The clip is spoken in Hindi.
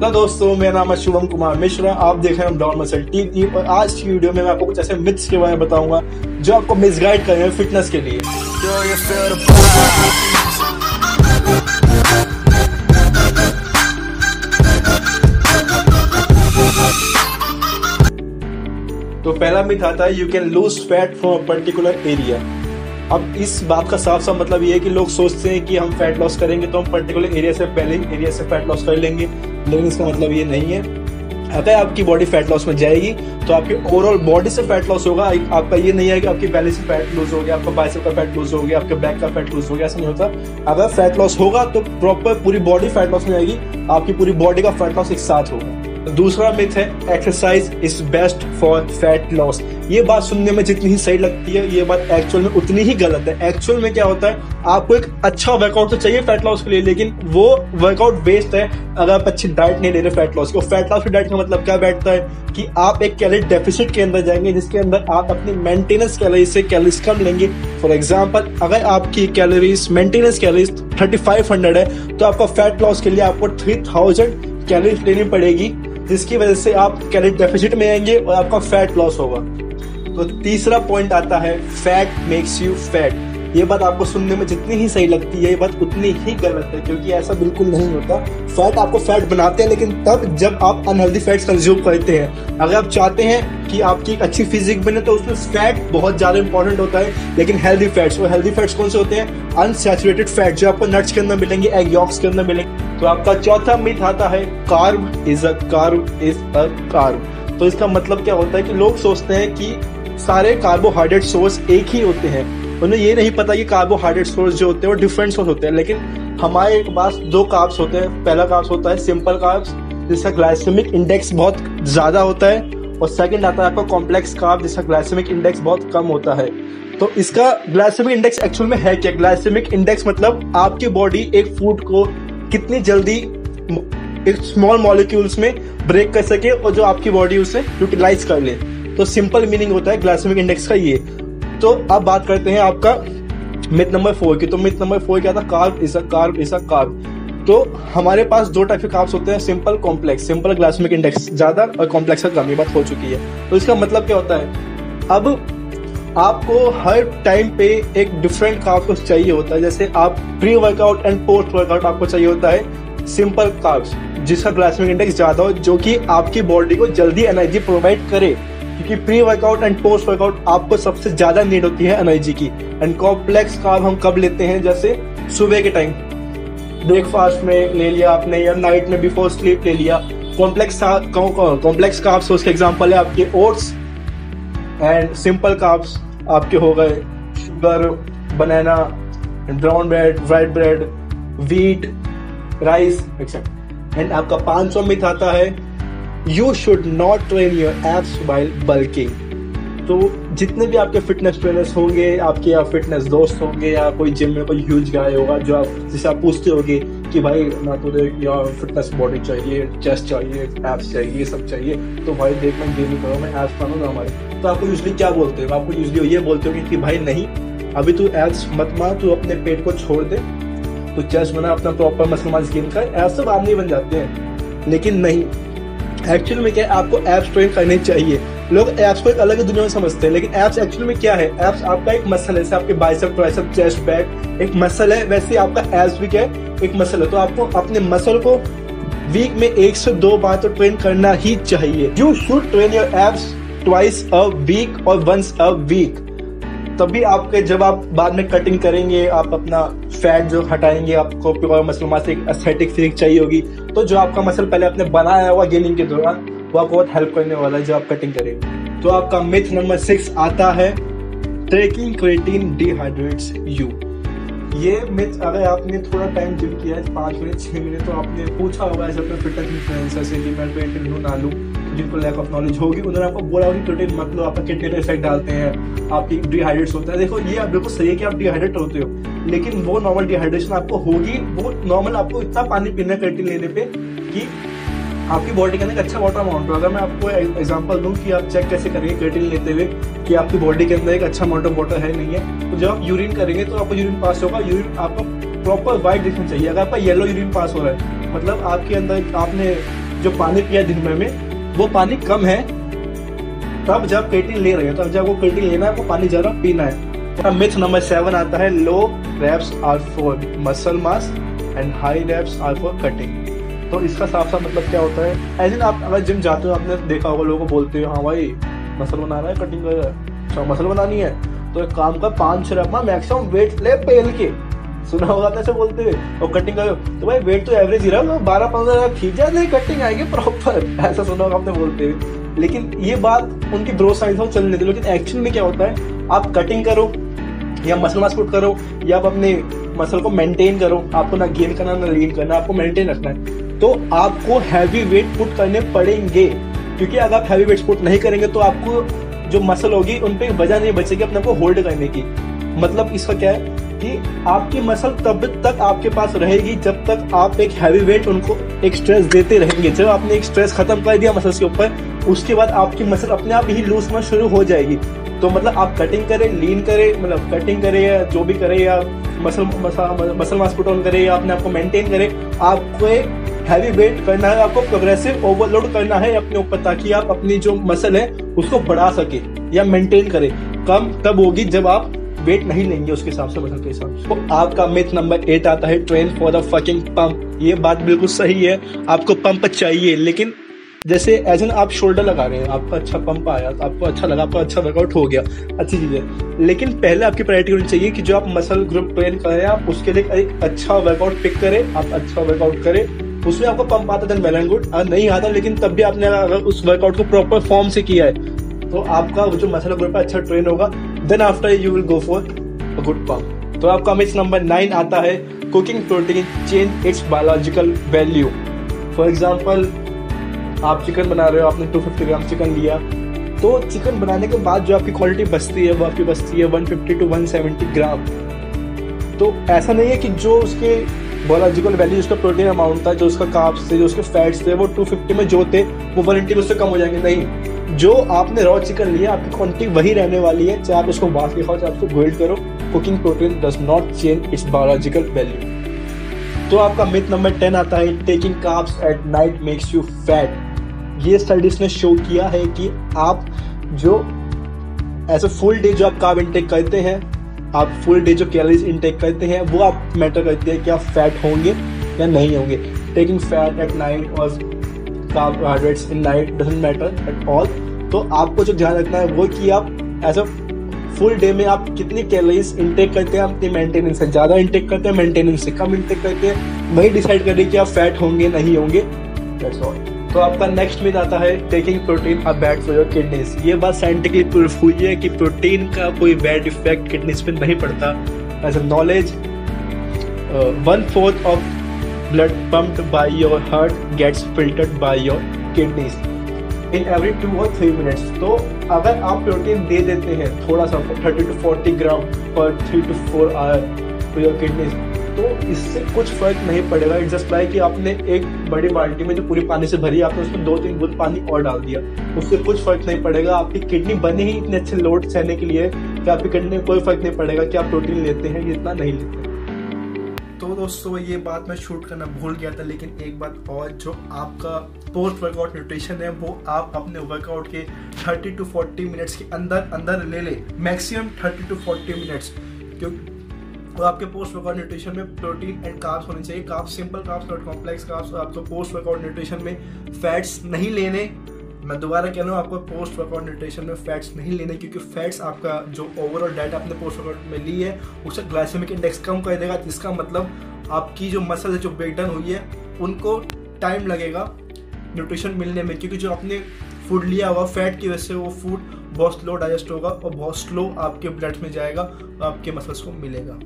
तो दोस्तों, मेरा नाम है शुभम कुमार मिश्रा। आप देख रहे हैं डॉन मसल टीवी और आज की वीडियो में मैं आपको कुछ ऐसे मिथ्स के बारे में बताऊंगा जो आपको मिसगाइड करेंगे फिटनेस के लिए। तो पहला मिथ आता है you can lose fat from a particular area. अब इस बात का साफ साफ मतलब ये है कि लोग सोचते हैं कि हम फैट लॉस करेंगे तो हम पर्टिकुलर एरिया से पहले एरिया से फैट लॉस कर लेंगे, लेकिन इसका मतलब ये नहीं है। अगर आपकी बॉडी फैट लॉस में जाएगी तो आपकी ओवरऑल बॉडी से फैट लॉस होगा। आपका ये नहीं है कि आपकी बेली से फैट लूज हो गया, आपका बाइसेप का फैट लूज हो गया, आपके बैक का फैट लूज हो गया, ऐसा नहीं होता। अगर फैट लॉस होगा तो प्रॉपर पूरी बॉडी फैट लॉस में जाएगी, आपकी पूरी बॉडी का फैट लॉस एक साथ होगा। दूसरा मिथ है exercise is best for fat loss. ये बात सुनने में जितनी ही सही लगती है, ये बात एक्चुअल में उतनी ही गलत है। एक्चुअल में क्या होता है, आपको एक अच्छा वर्कआउट तो चाहिए फैट लॉस के लिए, लेकिन वो वर्कआउट वेस्ट है अगर आप अच्छी डाइट नहीं ले रहे फैट लॉस की। और फैट लॉस की डाइट का मतलब क्या बैठता है कि आप एक कैलोरी डेफिसिट के अंदर जाएंगे, जिसके अंदर आप अपनी मेंटेनेंस कैलोरी से कैलोरीज कम लेंगे। फॉर एग्जाम्पल, अगर आपकी कैलोरीज मेंटेनेंस कैलोरीज 3500 है तो आपका फैट लॉस के लिए आपको 3000 कैलोरीज लेनी पड़ेगी, जिसकी वजह से आप कैलोरी डेफिसिट में आएंगे और आपका फैट लॉस होगा। तो तीसरा पॉइंट आता है फैट मेक्स यू फैट। ये बात आपको सुनने में जितनी ही सही लगती है, ये बात उतनी ही गलत है, क्योंकि ऐसा बिल्कुल नहीं होता। फैट आपको फैट बनाते हैं, लेकिन तब जब आप अनहेल्दी फैट्स कंज्यूम करते हैं। अगर आप चाहते हैं कि आपकी एक अच्छी फिजिक बने तो उसमें फैट बहुत ज्यादा इंपॉर्टेंट होता है, लेकिन हेल्दी फैट्स, वो हेल्दी फैट्स कौन से होते हैं? अनसैचुरेटेड फैट जो आपको नट्स के अंदर मिलेंगे, एग यॉक्स के अंदर मिलेंगे। तो आपका चौथा मिथ आता है कार्ब इज अ कार्ब। तो इसका मतलब क्या होता है कि लोग सोचते हैं कि सारे कार्बोहाइड्रेट सोर्स एक ही होते हैं। उन्हें ये नहीं पता कि कार्बोहाइड्रेट सोर्स जो होते हैं वो डिफरेंट सोर्स होते हैं। लेकिन हमारे पास दो कार्ब्स होते हैं। पहला कार्ब्स होता है सिंपल कार्ब्स, जिसका ग्लाइसेमिक इंडेक्स बहुत ज्यादा होता है, और सेकंड आता है आपका कॉम्प्लेक्स कार्ब, जिसका ग्लाइसेमिक इंडेक्स बहुत कम होता है। तो इसका ग्लाइसेमिक इंडेक्स एक्चुअल में है क्या? ग्लाइसेमिक इंडेक्स मतलब आपकी बॉडी एक फूड को कितनी जल्दी एक स्मॉल मॉलिक्यूल्स में ब्रेक कर सके और जो आपकी बॉडी उसे यूटिलाइज कर ले। तो सिंपल मीनिंग होता है ग्लाइसेमिक इंडेक्स का ये। तो अब बात करते हैं आपका मिथ नंबर 4 की। तो मिथ नंबर 4 क्या था? Carb is a carb. तो हमारे पास दो टाइप के कार्ब्स होते हैं, simple complex. Simple glycemic index ज्यादा और कॉम्प्लेक्स का कम, ये बात हो चुकी है। तो इसका मतलब क्या होता है, अब आपको हर टाइम पे एक डिफरेंट कार्ब्स चाहिए होता है। जैसे आप pre workout and post workout आपको चाहिए होता है सिंपल कार्ब्स, जिसका ग्लाइसेमिक इंडेक्स ज्यादा हो, जो कि आपकी बॉडी को जल्दी एनर्जी प्रोवाइड करे, क्योंकि pre workout and post workout आपको सबसे ज्यादा नीड होती है एनर्जी की। एंड कॉम्प्लेक्स कार्ब हम कब लेते हैं? जैसे सुबह के टाइम ब्रेकफास्ट में ले लिया आपने, या नाइट में बिफोर स्लीप ले लिया। कॉम्प्लेक्स कार्ब्स उसके एग्जांपल है आपके ओट्स, एंड सिंपल कार्ब्स आपके हो गए sugar, banana, brown bread, white bread, wheat, rice etcetera. And आपका 500 मिथ आता है you should not train your abs while bulking. तो जितने भी आपके फिटनेस ट्रेनर्स होंगे, आपके या फिटनेस दोस्त होंगे, या कोई जिम में कोई ह्यूज गाय होगा जो आप जिसे आप पूछते होगे कि भाई ना तुझे या फिटनेस बॉडी चाहिए, चेस्ट चाहिए, एब्स चाहिए, ये सब चाहिए, तो भाई देख मैं गेम करो, मैं एब्स बनाऊंगा हमारे। तो आपको यूजली क्या बोलते हैं? आपको यूजली ये बोलते होंगे कि भाई नहीं, अभी तू एब्स मत मार, तू अपने पेट को छोड़ दे, तो चेस्ट बना, अपना प्रॉपर मसल मास गेन कर। एब्स सब आदमी बन जाते हैं, लेकिन नहीं। एक्चुअल में क्या है, आपको एब्स ट्रेन करने चाहिए। लोग एब्स को एक अलग ही दुनिया में समझते हैं, लेकिन एब्स एक्चुअल में क्या है? एब्स आपका एक मसल है। जैसे आपके बाइसेप, ट्राइसेप, चेस्ट, बैक एक मसल है, वैसे आपका एब्स भी क्या है? एक मसल है। तो आपको अपने मसल को वीक में 1 से 2 बार तो ट्रेन करना ही चाहिए। You should train your abs twice a week और वंस अ वीक। तभी आपके जब आप बाद में कटिंग करेंगे, आप अपना फैट जो हटाएंगे, आपको प्योर मसल मास, एक एस्थेटिक फिजिक चाहिए होगी, तो जो आपका मसल पहले आपने बनाया हुआ गेनिंग के दौरान, वो आपको बहुत हेल्प करने वाला है जब आप कटिंग करेंगे। तो आपका मिथ नंबर 6 आता है टेकिंग क्रिएटिन डिहाइड्रेट्स यू। ये मिथ अगर आपने थोड़ा टाइम जिम किया है, 5 मिनट 6 महीने, तो आपने पूछा होगा ऐसे अपने फिटनेस इन्फ्लुएंसर से कि मैं क्रिएटिन लूं ना लूं। जिनको लैक ऑफ नॉलेज होगी उन्होंने आपको बोला होगी क्रिएटिन मत लो, आपका किडनी पे इफेक्ट डालते हैं, आपकी डिहाइड्रेट्स होता है। देखो ये आप बिल्कुल सही है कि आप डिहाइड्रेट होते हो, लेकिन वो नॉर्मल डिहाइड्रेशन आपको होगी, वो नॉर्मल आपको इतना पानी पीना क्रिएटिन लेने पे कि आपकी बॉडी के अंदर एक अच्छा वाटर अमाउंट हो। अगर मैं आपको एग्जांपल दूं कि आप चेक कैसे करेंगे क्रिएटिन लेते हुए कि आपकी बॉडी के अंदर एक अच्छा अमाउंट ऑफ वाटर है नहीं है, तो जब आप यूरिन करेंगे तो आपको यूरिन पास होगा। यूरिन आपको प्रॉपर व्हाइट दिखना चाहिए। अगर आपका येलो यूरिन पास हो रहा है, मतलब आपके अंदर आपने जो पानी पिया दिन भर में वो पानी कम है, तब जब क्रिएटिन ले रहे हो, तब जब वो क्रिएटिन लेना है, वो पानी ज़्यादा पीना है। मिथ नंबर 7 आता है low reps are for muscle mass and high reps are for cutting. तो इसका साफ साफ मतलब क्या होता है, एज इन आप अगर जिम जाते हो, आपने देखा होगा लोगों को बोलते हो हाँ भाई मसल बनाना है, कटिंग कर रहा है, अच्छा मसल बनानी है तो एक काम कर 5-6 रैप में मैक्सिमम वेट ले पेल के, सुना होगा आपने ऐसे बोलते हुए, और कटिंग करो तो भाई वेट तो एवरेज ही रहा, 12-15 खींच जाए कटिंग आएगी प्रॉपर, ऐसा सुना होगा आपने बोलते हुए। लेकिन ये बात उनकी ब्रो साइंस में चल लेती है, लेकिन एक्चुअल में क्या होता है, आप कटिंग करो या मसल मास पुट करो या आप अपने मसल को मेंटेन करो, आपको ना गेन करना ना लीन करना, आपको मेंटेन रखना है, तो आपको हैवी वेट पुट करने पड़ेंगे। क्योंकि अगर आप हैवी वेट पुट नहीं करेंगे तो आपको जो मसल होगी उन पर वजह नहीं बचेगी अपने को होल्ड करने की। मतलब इसका क्या है कि आपकी मसल तब तक आपके पास रहेगी जब तक आप एक हैवी वेट उनको एक स्ट्रेस देते रहेंगे। जब आपने एक स्ट्रेस खत्म कर दिया मसल्स के ऊपर, उसके बाद आपकी मसल अपने आप ही लूज होना शुरू हो जाएगी। तो मतलब आप कटिंग करें, लीन करें, मतलब कटिंग करें या जो भी करें, या मसल मास पुट ऑन करें या अपने आप को मेंटेन करें, आपको एक हैवी वेट करना है, आपको प्रोग्रेसिव ओवरलोड करना है अपने ऊपर, ताकि आप अपनी जो मसल है उसको बढ़ा सके या मेंटेन करें। कम तब होगी जब आप वेट नहीं लेंगे उसके हिसाब से, मसल के हिसाब से। तो आपका मिथ नंबर 8 आता है train for the fucking pump. ये बात बिल्कुल सही है, आपको पंप चाहिए, लेकिन जैसे एज एन आप शोल्डर लगा रहे हैं, आपका अच्छा पंप आया तो आपको अच्छा लगा, आपका अच्छा वर्कआउट हो गया, अच्छी चीज है, लेकिन पहले आपकी प्रायोरिटी होनी चाहिए कि जो आप मसल ग्रुप ट्रेन कर रहे हैं आप उसके लिए एक अच्छा वर्कआउट पिक करें, आप अच्छा वर्कआउट करें, उसमें आपको पंप आता देन वेल एंड गुड। नहीं आता लेकिन तब भी आपने अगर उस वर्कआउट को प्रॉपर फॉर्म से किया है तो आपका जो मसल ग्रुप है अच्छा ट्रेन होगा, then after you will go for a good pump. तो आपका मिथ नंबर 9 आता है cooking protein change its biological value. For example आप चिकन बना रहे हो, आपने 250 ग्राम चिकन लिया, तो चिकन बनाने के बाद जो आपकी क्वालिटी बचती है वो आपकी बचती है 150 to 170 ग्राम। तो ऐसा नहीं है कि जो उसके बायोलॉजिकल वैल्यू, उसका प्रोटीन अमाउंट था, जो उसका कार्ब्स थे, जो उसके फैट्स थे, वो 250 में जो थे वो 180 उससे कम हो जाएंगे, नहीं। जो आपने रॉ चिकन लिया आपकी क्वांटिटी वही रहने वाली है, चाहे आप उसको बास के खाओ चाहे उसको बॉइल्ड करो। Cooking protein does not change its biological value. तो आपका मिथ नंबर 10 आता है taking carbs at night makes you fat. ये स्टडीज ने शो किया है कि आप जो ऐसे फुल डे जो आप कार्ब इंटेक करते हैं, आप फुल डे जो कैलोरीज इंटेक करते हैं वो आप मैटर करती है कि आप फैट होंगे या नहीं होंगे। टेकिंग फैट एट नाइट और carbohydrates in night doesn't matter at all. तो आपको जो ध्यान रखना है वो कि आप एज अ फुल डे में आप कितनी कैलोरीज इंटेक करते हैं, अपनी मेंटेनेंस से ज़्यादा इंटेक करते हैं, मेंटेनेंस से कम इंटेक करते हैं, वही डिसाइड करें कि आप फैट होंगे नहीं होंगे। That's all. तो आपका नेक्स्ट मिथ आता है taking protein are bad for your kidneys. ये बात साइंटिफिकली प्रूफ हुई है कि प्रोटीन का कोई बैड इफेक्ट किडनीज पे नहीं पड़ता। As a knowledge 1/4 of blood pumped by your heart gets filtered by your kidneys in every 2 or 3 minutes. तो अगर आप प्रोटीन दे देते हैं थोड़ा सा 30 to 40 ग्राम पर 3 to 4 hour to your kidneys, तो इससे कुछ फर्क नहीं पड़ेगा। इट्स जस्ट लाइक कि आपने एक बड़ी बाल्टी में जो पूरी पानी से भरी, आपने उसमें 2-3 बूंद पानी और डाल दिया, उससे कुछ फर्क नहीं पड़ेगा। आपकी किडनी बनी ही इतने अच्छे लोड सहने के लिए कि आपकी किडनी में कोई फर्क नहीं पड़ेगा कि आप प्रोटीन लेते हैं या इतना नहीं लेते। तो दोस्तों ये बात मैं शूट करना भूल गया था, लेकिन एक बात और, जो आपका पोस्ट वर्कआउट न्यूट्रिशन है वो आप अपने वर्कआउट के 30 to 40 मिनट्स के अंदर ले ले, मैक्सिमम 30 to 40 मिनट्स। क्योंकि तो आपके पोस्ट वर्कआउट न्यूट्रिशन में प्रोटीन एंड कार्ब्स होने चाहिए। Carbs simple carbs not complex carbs. आपको पोस्ट वर्कआउट न्यूट्रिशन में फैट्स नहीं लेने। मैं दोबारा कह रहा हूँ, आपको पोस्ट वर्कआउट न्यूट्रिशन में फैट्स नहीं लेने, क्योंकि फैट्स आपका जो ओवरऑल डाइट आपने पोस्ट वर्कआउट में ली है उससे ग्लाइसेमिक इंडेक्स कम कर देगा, जिसका मतलब आपकी जो मसल है जो ब्रेक डाउन हुई है उनको टाइम लगेगा न्यूट्रिशन मिलने में, क्योंकि जो आपने फूड लिया हुआ फैट की वजह से वो फूड बहुत स्लो डाइजेस्ट होगा और बहुत स्लो आपके ब्लड में जाएगा और आपके मसल्स को मिलेगा।